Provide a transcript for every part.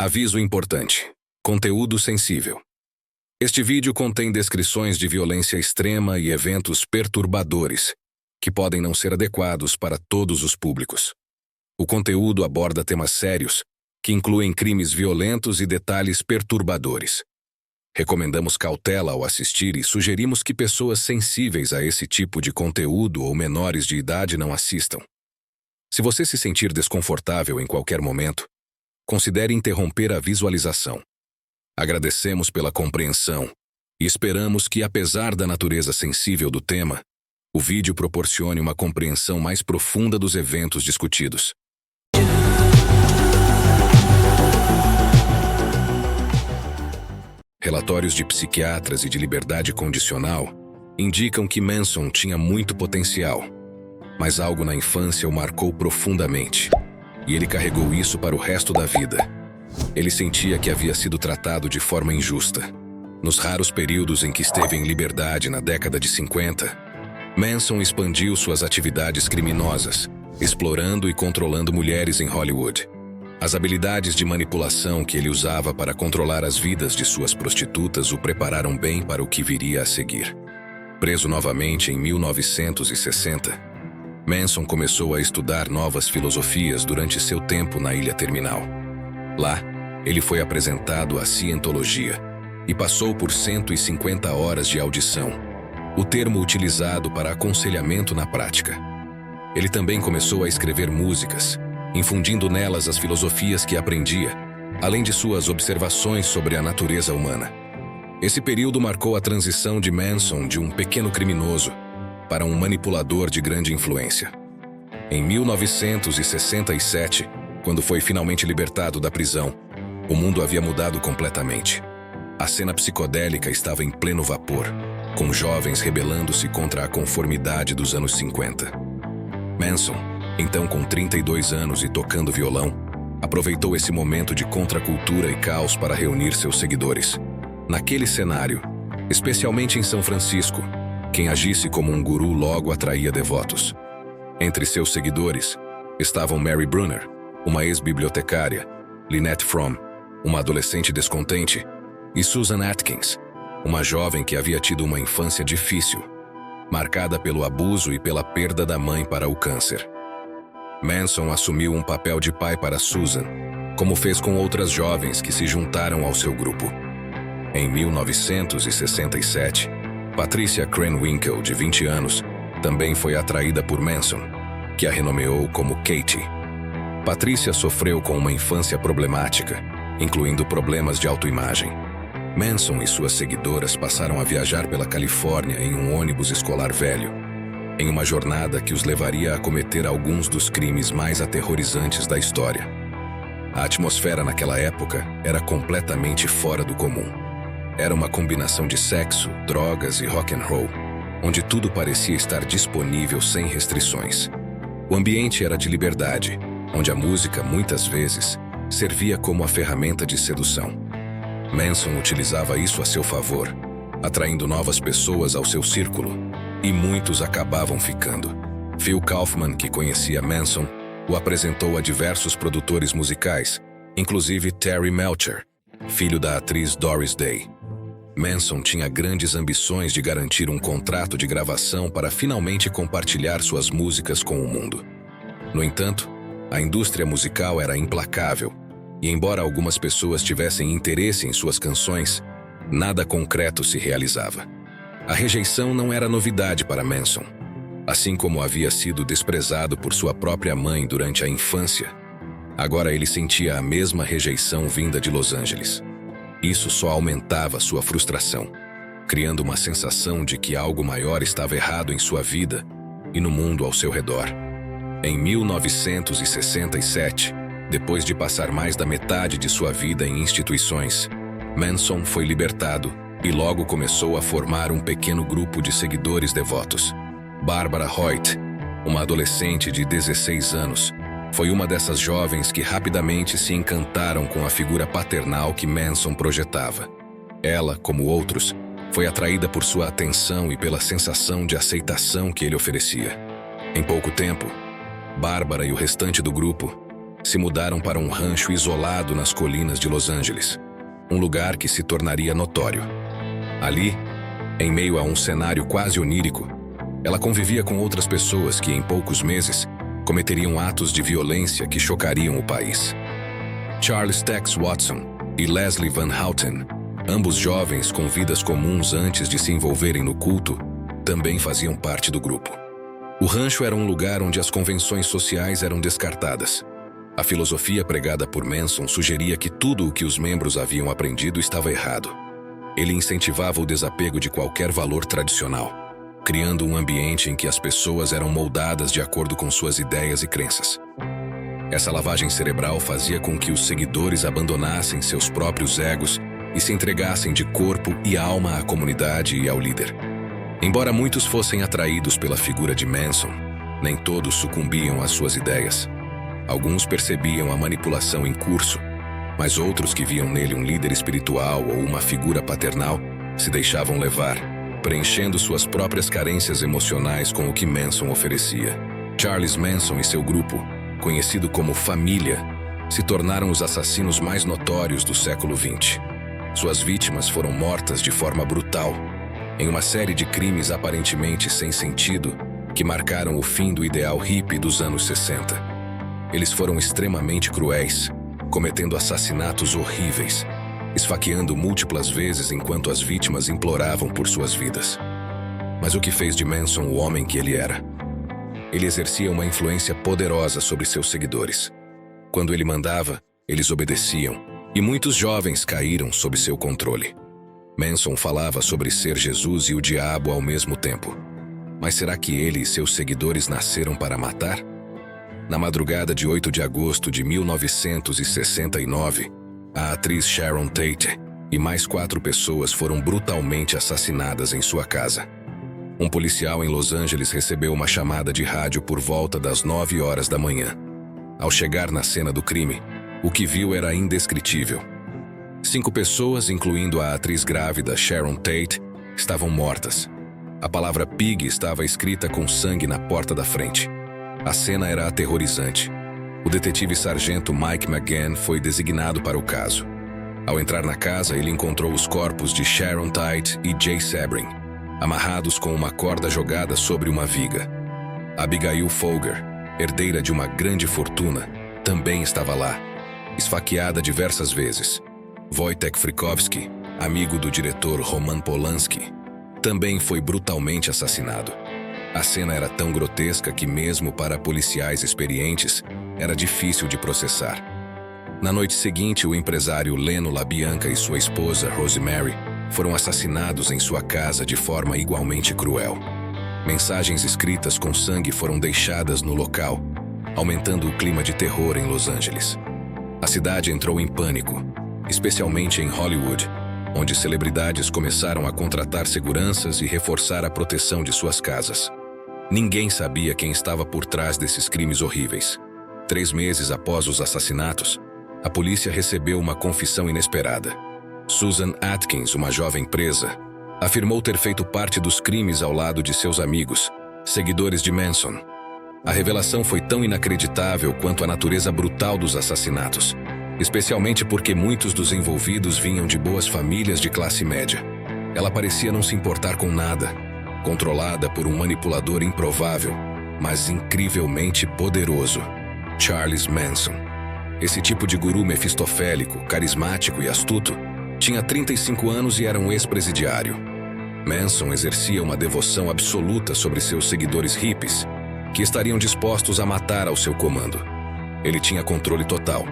Aviso importante. Conteúdo sensível. Este vídeo contém descrições de violência extrema e eventos perturbadores, que podem não ser adequados para todos os públicos. O conteúdo aborda temas sérios, que incluem crimes violentos e detalhes perturbadores. Recomendamos cautela ao assistir e sugerimos que pessoas sensíveis a esse tipo de conteúdo ou menores de idade não assistam. Se você se sentir desconfortável em qualquer momento, considere interromper a visualização. Agradecemos pela compreensão e esperamos que, apesar da natureza sensível do tema, o vídeo proporcione uma compreensão mais profunda dos eventos discutidos. Relatórios de psiquiatras e de liberdade condicional indicam que Manson tinha muito potencial, mas algo na infância o marcou profundamente, e ele carregou isso para o resto da vida. Ele sentia que havia sido tratado de forma injusta. Nos raros períodos em que esteve em liberdade na década de 50, Manson expandiu suas atividades criminosas, explorando e controlando mulheres em Hollywood. As habilidades de manipulação que ele usava para controlar as vidas de suas prostitutas o prepararam bem para o que viria a seguir. Preso novamente em 1960, Manson começou a estudar novas filosofias durante seu tempo na Ilha Terminal. Lá, ele foi apresentado à Cientologia e passou por 150 horas de audição, o termo utilizado para aconselhamento na prática. Ele também começou a escrever músicas, infundindo nelas as filosofias que aprendia, além de suas observações sobre a natureza humana. Esse período marcou a transição de Manson de um pequeno criminoso para um manipulador de grande influência. Em 1967, quando foi finalmente libertado da prisão, o mundo havia mudado completamente. A cena psicodélica estava em pleno vapor, com jovens rebelando-se contra a conformidade dos anos 50. Manson, então com 32 anos e tocando violão, aproveitou esse momento de contracultura e caos para reunir seus seguidores. Naquele cenário, especialmente em São Francisco, quem agisse como um guru logo atraía devotos. Entre seus seguidores estavam Mary Brunner, uma ex-bibliotecária, Lynette Fromm, uma adolescente descontente, e Susan Atkins, uma jovem que havia tido uma infância difícil, marcada pelo abuso e pela perda da mãe para o câncer. Manson assumiu um papel de pai para Susan, como fez com outras jovens que se juntaram ao seu grupo. Em 1967, Patricia Krenwinkel, de 20 anos, também foi atraída por Manson, que a renomeou como Katie. Patricia sofreu com uma infância problemática, incluindo problemas de autoimagem. Manson e suas seguidoras passaram a viajar pela Califórnia em um ônibus escolar velho, em uma jornada que os levaria a cometer alguns dos crimes mais aterrorizantes da história. A atmosfera naquela época era completamente fora do comum. Era uma combinação de sexo, drogas e rock and roll, onde tudo parecia estar disponível sem restrições. O ambiente era de liberdade, onde a música, muitas vezes, servia como a ferramenta de sedução. Manson utilizava isso a seu favor, atraindo novas pessoas ao seu círculo, e muitos acabavam ficando. Phil Kaufman, que conhecia Manson, o apresentou a diversos produtores musicais, inclusive Terry Melcher, filho da atriz Doris Day. Manson tinha grandes ambições de garantir um contrato de gravação para finalmente compartilhar suas músicas com o mundo. No entanto, a indústria musical era implacável, e embora algumas pessoas tivessem interesse em suas canções, nada concreto se realizava. A rejeição não era novidade para Manson. Assim como havia sido desprezado por sua própria mãe durante a infância, agora ele sentia a mesma rejeição vinda de Los Angeles. Isso só aumentava sua frustração, criando uma sensação de que algo maior estava errado em sua vida e no mundo ao seu redor. Em 1967, depois de passar mais da metade de sua vida em instituições, Manson foi libertado e logo começou a formar um pequeno grupo de seguidores devotos. Barbara Hoyt, uma adolescente de 16 anos, foi uma dessas jovens que rapidamente se encantaram com a figura paternal que Manson projetava. Ela, como outros, foi atraída por sua atenção e pela sensação de aceitação que ele oferecia. Em pouco tempo, Bárbara e o restante do grupo se mudaram para um rancho isolado nas colinas de Los Angeles, um lugar que se tornaria notório. Ali, em meio a um cenário quase onírico, ela convivia com outras pessoas que, em poucos meses, cometeriam atos de violência que chocariam o país. Charles Tex Watson e Leslie Van Houten, ambos jovens com vidas comuns antes de se envolverem no culto, também faziam parte do grupo. O rancho era um lugar onde as convenções sociais eram descartadas. A filosofia pregada por Manson sugeria que tudo o que os membros haviam aprendido estava errado. Ele incentivava o desapego de qualquer valor tradicional, criando um ambiente em que as pessoas eram moldadas de acordo com suas ideias e crenças. Essa lavagem cerebral fazia com que os seguidores abandonassem seus próprios egos e se entregassem de corpo e alma à comunidade e ao líder. Embora muitos fossem atraídos pela figura de Manson, nem todos sucumbiam às suas ideias. Alguns percebiam a manipulação em curso, mas outros que viam nele um líder espiritual ou uma figura paternal se deixavam levar, preenchendo suas próprias carências emocionais com o que Manson oferecia. Charles Manson e seu grupo, conhecido como Família, se tornaram os assassinos mais notórios do século XX. Suas vítimas foram mortas de forma brutal, em uma série de crimes aparentemente sem sentido que marcaram o fim do ideal hippie dos anos 60. Eles foram extremamente cruéis, cometendo assassinatos horríveis, esfaqueando múltiplas vezes enquanto as vítimas imploravam por suas vidas. Mas o que fez de Manson o homem que ele era? Ele exercia uma influência poderosa sobre seus seguidores. Quando ele mandava, eles obedeciam, e muitos jovens caíram sob seu controle. Manson falava sobre ser Jesus e o diabo ao mesmo tempo. Mas será que ele e seus seguidores nasceram para matar? Na madrugada de 8 de agosto de 1969, a atriz Sharon Tate e mais 4 pessoas foram brutalmente assassinadas em sua casa. Um policial em Los Angeles recebeu uma chamada de rádio por volta das 9 horas da manhã. Ao chegar na cena do crime, o que viu era indescritível. 5 pessoas, incluindo a atriz grávida Sharon Tate, estavam mortas. A palavra pig estava escrita com sangue na porta da frente. A cena era aterrorizante. O detetive sargento Mike McGann foi designado para o caso. Ao entrar na casa, ele encontrou os corpos de Sharon Tate e Jay Sebring, amarrados com uma corda jogada sobre uma viga. Abigail Folger, herdeira de uma grande fortuna, também estava lá, esfaqueada diversas vezes. Wojtek Frykowski, amigo do diretor Roman Polanski, também foi brutalmente assassinado. A cena era tão grotesca que, mesmo para policiais experientes, era difícil de processar. Na noite seguinte, o empresário Leno LaBianca e sua esposa, Rosemary, foram assassinados em sua casa de forma igualmente cruel. Mensagens escritas com sangue foram deixadas no local, aumentando o clima de terror em Los Angeles. A cidade entrou em pânico, especialmente em Hollywood, onde celebridades começaram a contratar seguranças e reforçar a proteção de suas casas. Ninguém sabia quem estava por trás desses crimes horríveis. 3 meses após os assassinatos, a polícia recebeu uma confissão inesperada. Susan Atkins, uma jovem presa, afirmou ter feito parte dos crimes ao lado de seus amigos, seguidores de Manson. A revelação foi tão inacreditável quanto a natureza brutal dos assassinatos, especialmente porque muitos dos envolvidos vinham de boas famílias de classe média. Ela parecia não se importar com nada, controlada por um manipulador improvável, mas incrivelmente poderoso, Charles Manson. Esse tipo de guru mefistofélico, carismático e astuto, tinha 35 anos e era um ex-presidiário. Manson exercia uma devoção absoluta sobre seus seguidores hippies, que estariam dispostos a matar ao seu comando. Ele tinha controle total.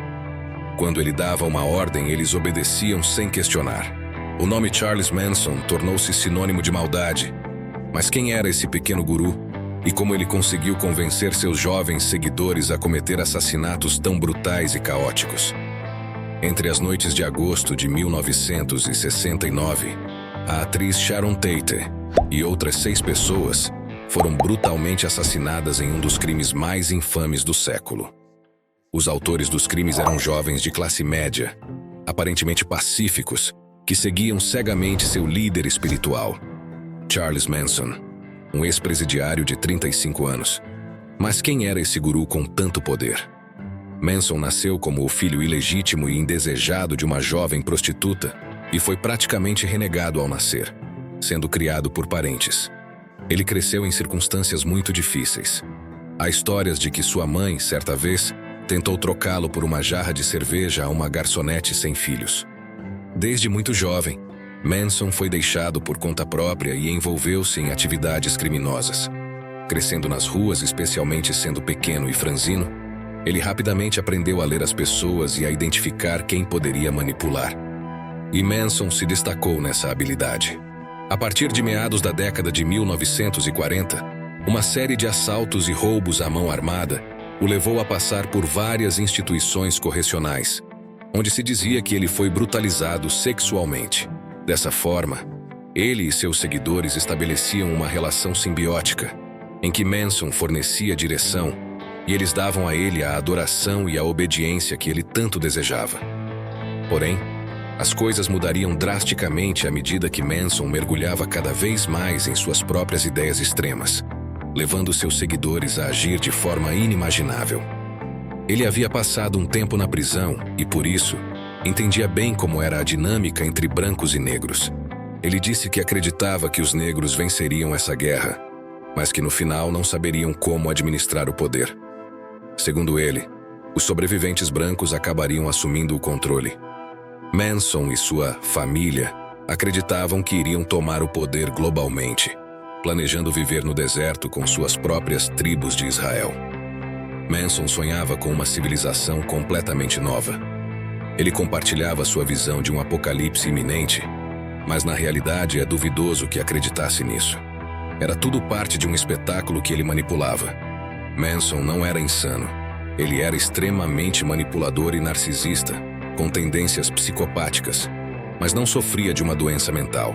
Quando ele dava uma ordem, eles obedeciam sem questionar. O nome Charles Manson tornou-se sinônimo de maldade. Mas quem era esse pequeno guru? E como ele conseguiu convencer seus jovens seguidores a cometer assassinatos tão brutais e caóticos? Entre as noites de agosto de 1969, a atriz Sharon Tate e outras 6 pessoas foram brutalmente assassinadas em um dos crimes mais infames do século. Os autores dos crimes eram jovens de classe média, aparentemente pacíficos, que seguiam cegamente seu líder espiritual, Charles Manson, um ex-presidiário de 35 anos. Mas quem era esse guru com tanto poder? Manson nasceu como o filho ilegítimo e indesejado de uma jovem prostituta e foi praticamente renegado ao nascer, sendo criado por parentes. Ele cresceu em circunstâncias muito difíceis. Há histórias de que sua mãe, certa vez, tentou trocá-lo por uma jarra de cerveja a uma garçonete sem filhos. Desde muito jovem, Manson foi deixado por conta própria e envolveu-se em atividades criminosas. Crescendo nas ruas, especialmente sendo pequeno e franzino, ele rapidamente aprendeu a ler as pessoas e a identificar quem poderia manipular. E Manson se destacou nessa habilidade. A partir de meados da década de 1940, uma série de assaltos e roubos à mão armada o levou a passar por várias instituições correcionais, onde se dizia que ele foi brutalizado sexualmente. Dessa forma, ele e seus seguidores estabeleciam uma relação simbiótica, em que Manson fornecia direção e eles davam a ele a adoração e a obediência que ele tanto desejava. Porém, as coisas mudariam drasticamente à medida que Manson mergulhava cada vez mais em suas próprias ideias extremas, levando seus seguidores a agir de forma inimaginável. Ele havia passado um tempo na prisão e, por isso, entendia bem como era a dinâmica entre brancos e negros. Ele disse que acreditava que os negros venceriam essa guerra, mas que no final não saberiam como administrar o poder. Segundo ele, os sobreviventes brancos acabariam assumindo o controle. Manson e sua família acreditavam que iriam tomar o poder globalmente, planejando viver no deserto com suas próprias tribos de Israel. Manson sonhava com uma civilização completamente nova. Ele compartilhava sua visão de um apocalipse iminente, mas na realidade é duvidoso que acreditasse nisso. Era tudo parte de um espetáculo que ele manipulava. Manson não era insano. Ele era extremamente manipulador e narcisista, com tendências psicopáticas, mas não sofria de uma doença mental.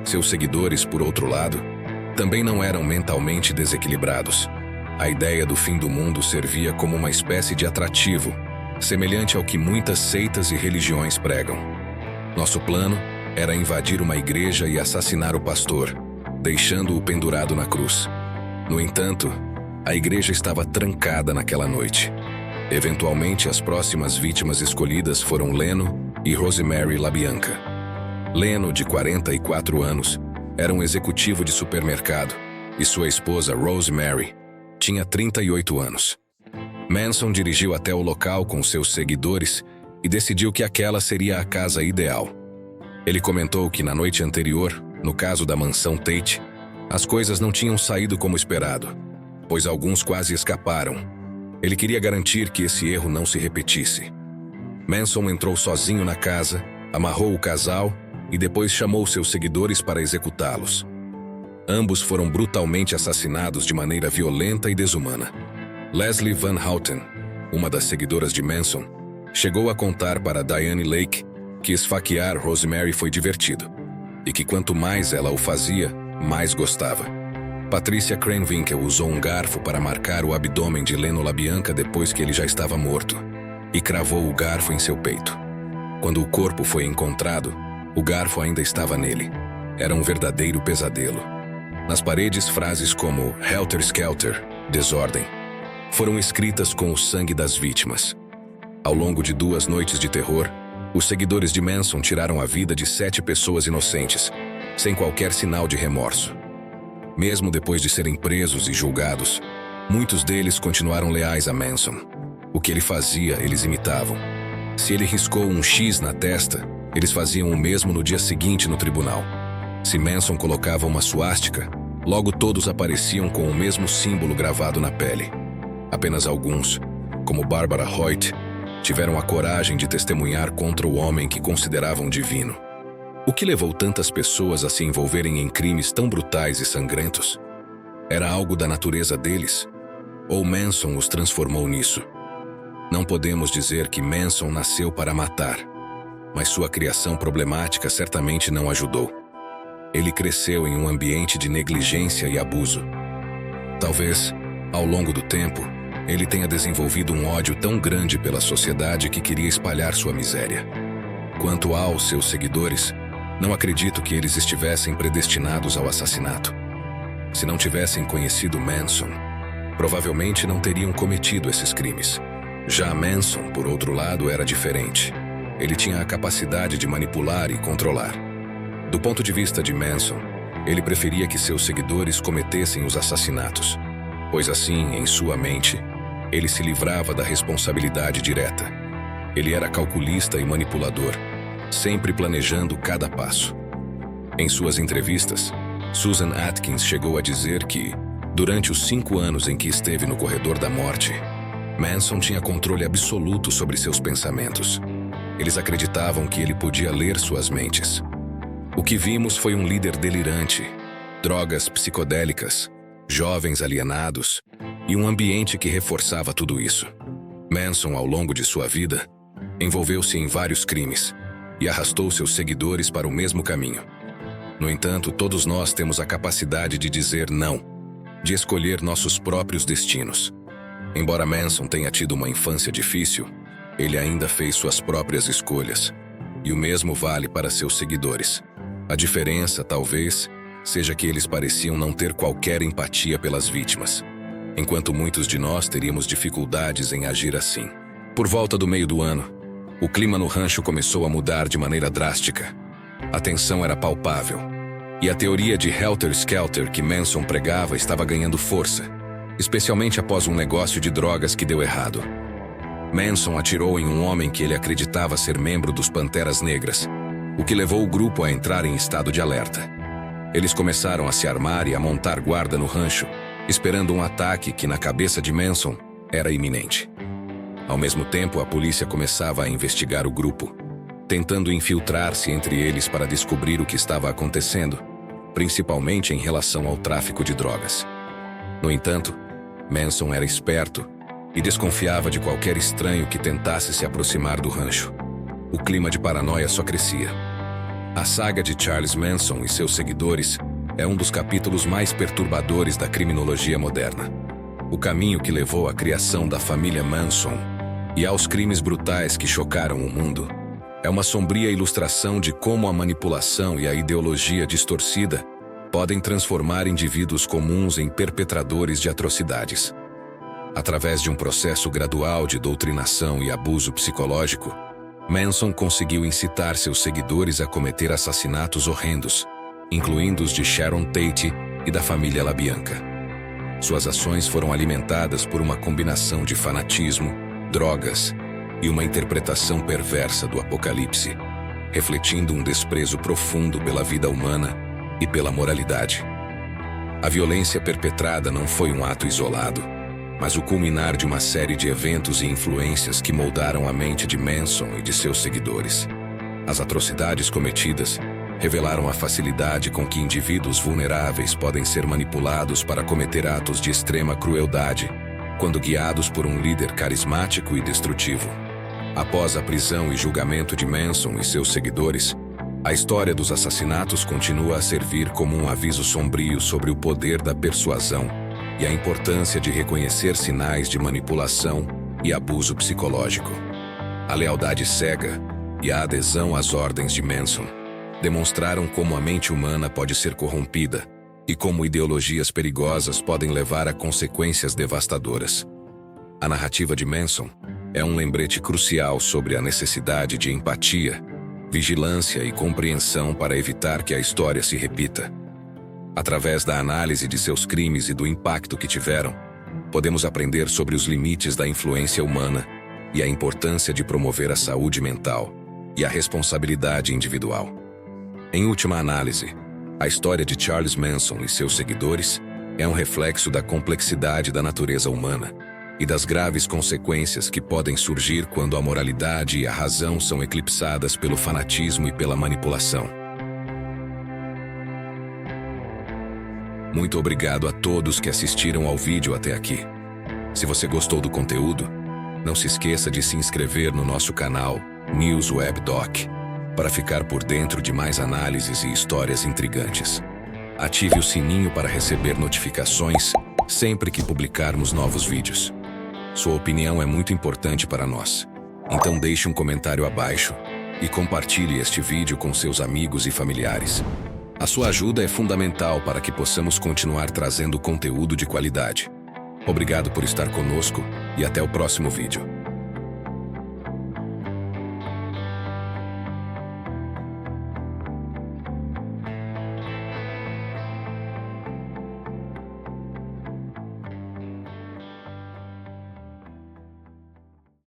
Seus seguidores, por outro lado, também não eram mentalmente desequilibrados. A ideia do fim do mundo servia como uma espécie de atrativo, semelhante ao que muitas seitas e religiões pregam. Nosso plano era invadir uma igreja e assassinar o pastor, deixando-o pendurado na cruz. No entanto, a igreja estava trancada naquela noite. Eventualmente, as próximas vítimas escolhidas foram Leno e Rosemary LaBianca. Leno, de 44 anos, era um executivo de supermercado, e sua esposa, Rosemary, tinha 38 anos. Manson dirigiu até o local com seus seguidores e decidiu que aquela seria a casa ideal. Ele comentou que na noite anterior, no caso da mansão Tate, as coisas não tinham saído como esperado, pois alguns quase escaparam. Ele queria garantir que esse erro não se repetisse. Manson entrou sozinho na casa, amarrou o casal e depois chamou seus seguidores para executá-los. Ambos foram brutalmente assassinados de maneira violenta e desumana. Leslie Van Houten, uma das seguidoras de Manson, chegou a contar para Diane Lake que esfaquear Rosemary foi divertido e que quanto mais ela o fazia, mais gostava. Patricia Krenwinkel usou um garfo para marcar o abdômen de Leno LaBianca depois que ele já estava morto e cravou o garfo em seu peito. Quando o corpo foi encontrado, o garfo ainda estava nele. Era um verdadeiro pesadelo. Nas paredes, frases como Helter Skelter, desordem, foram escritas com o sangue das vítimas. Ao longo de 2 noites de terror, os seguidores de Manson tiraram a vida de 7 pessoas inocentes, sem qualquer sinal de remorso. Mesmo depois de serem presos e julgados, muitos deles continuaram leais a Manson. O que ele fazia, eles imitavam. Se ele riscou um X na testa, eles faziam o mesmo no dia seguinte no tribunal. Se Manson colocava uma suástica, logo todos apareciam com o mesmo símbolo gravado na pele. Apenas alguns, como Barbara Hoyt, tiveram a coragem de testemunhar contra o homem que consideravam divino. O que levou tantas pessoas a se envolverem em crimes tão brutais e sangrentos? Era algo da natureza deles? Ou Manson os transformou nisso? Não podemos dizer que Manson nasceu para matar, mas sua criação problemática certamente não ajudou. Ele cresceu em um ambiente de negligência e abuso. Talvez, ao longo do tempo, ele tenha desenvolvido um ódio tão grande pela sociedade que queria espalhar sua miséria. Quanto aos seus seguidores, não acredito que eles estivessem predestinados ao assassinato. Se não tivessem conhecido Manson, provavelmente não teriam cometido esses crimes. Já Manson, por outro lado, era diferente. Ele tinha a capacidade de manipular e controlar. Do ponto de vista de Manson, ele preferia que seus seguidores cometessem os assassinatos, pois assim, em sua mente, ele se livrava da responsabilidade direta. Ele era calculista e manipulador, sempre planejando cada passo. Em suas entrevistas, Susan Atkins chegou a dizer que, durante os 5 anos em que esteve no corredor da morte, Manson tinha controle absoluto sobre seus pensamentos. Eles acreditavam que ele podia ler suas mentes. O que vimos foi um líder delirante, drogas psicodélicas, jovens alienados e um ambiente que reforçava tudo isso. Manson, ao longo de sua vida, envolveu-se em vários crimes e arrastou seus seguidores para o mesmo caminho. No entanto, todos nós temos a capacidade de dizer não, de escolher nossos próprios destinos. Embora Manson tenha tido uma infância difícil, ele ainda fez suas próprias escolhas. E o mesmo vale para seus seguidores. A diferença, talvez, seja que eles pareciam não ter qualquer empatia pelas vítimas, enquanto muitos de nós teríamos dificuldades em agir assim. Por volta do meio do ano, o clima no rancho começou a mudar de maneira drástica. A tensão era palpável, e a teoria de helter-skelter que Manson pregava estava ganhando força, especialmente após um negócio de drogas que deu errado. Manson atirou em um homem que ele acreditava ser membro dos Panteras Negras, o que levou o grupo a entrar em estado de alerta. Eles começaram a se armar e a montar guarda no rancho, esperando um ataque que, na cabeça de Manson, era iminente. Ao mesmo tempo, a polícia começava a investigar o grupo, tentando infiltrar-se entre eles para descobrir o que estava acontecendo, principalmente em relação ao tráfico de drogas. No entanto, Manson era esperto e desconfiava de qualquer estranho que tentasse se aproximar do rancho. O clima de paranoia só crescia. A saga de Charles Manson e seus seguidores é um dos capítulos mais perturbadores da criminologia moderna. O caminho que levou à criação da família Manson e aos crimes brutais que chocaram o mundo é uma sombria ilustração de como a manipulação e a ideologia distorcida podem transformar indivíduos comuns em perpetradores de atrocidades. Através de um processo gradual de doutrinação e abuso psicológico, Manson conseguiu incitar seus seguidores a cometer assassinatos horrendos, incluindo os de Sharon Tate e da família LaBianca. Suas ações foram alimentadas por uma combinação de fanatismo, drogas e uma interpretação perversa do apocalipse, refletindo um desprezo profundo pela vida humana e pela moralidade. A violência perpetrada não foi um ato isolado, mas o culminar de uma série de eventos e influências que moldaram a mente de Manson e de seus seguidores. As atrocidades cometidas revelaram a facilidade com que indivíduos vulneráveis podem ser manipulados para cometer atos de extrema crueldade, quando guiados por um líder carismático e destrutivo. Após a prisão e julgamento de Manson e seus seguidores, a história dos assassinatos continua a servir como um aviso sombrio sobre o poder da persuasão e a importância de reconhecer sinais de manipulação e abuso psicológico. A lealdade cega e a adesão às ordens de Manson demonstraram como a mente humana pode ser corrompida e como ideologias perigosas podem levar a consequências devastadoras. A narrativa de Manson é um lembrete crucial sobre a necessidade de empatia, vigilância e compreensão para evitar que a história se repita. Através da análise de seus crimes e do impacto que tiveram, podemos aprender sobre os limites da influência humana e a importância de promover a saúde mental e a responsabilidade individual. Em última análise, a história de Charles Manson e seus seguidores é um reflexo da complexidade da natureza humana e das graves consequências que podem surgir quando a moralidade e a razão são eclipsadas pelo fanatismo e pela manipulação. Muito obrigado a todos que assistiram ao vídeo até aqui. Se você gostou do conteúdo, não se esqueça de se inscrever no nosso canal News Web Doc para ficar por dentro de mais análises e histórias intrigantes. Ative o sininho para receber notificações sempre que publicarmos novos vídeos. Sua opinião é muito importante para nós, então deixe um comentário abaixo e compartilhe este vídeo com seus amigos e familiares. A sua ajuda é fundamental para que possamos continuar trazendo conteúdo de qualidade. Obrigado por estar conosco e até o próximo vídeo.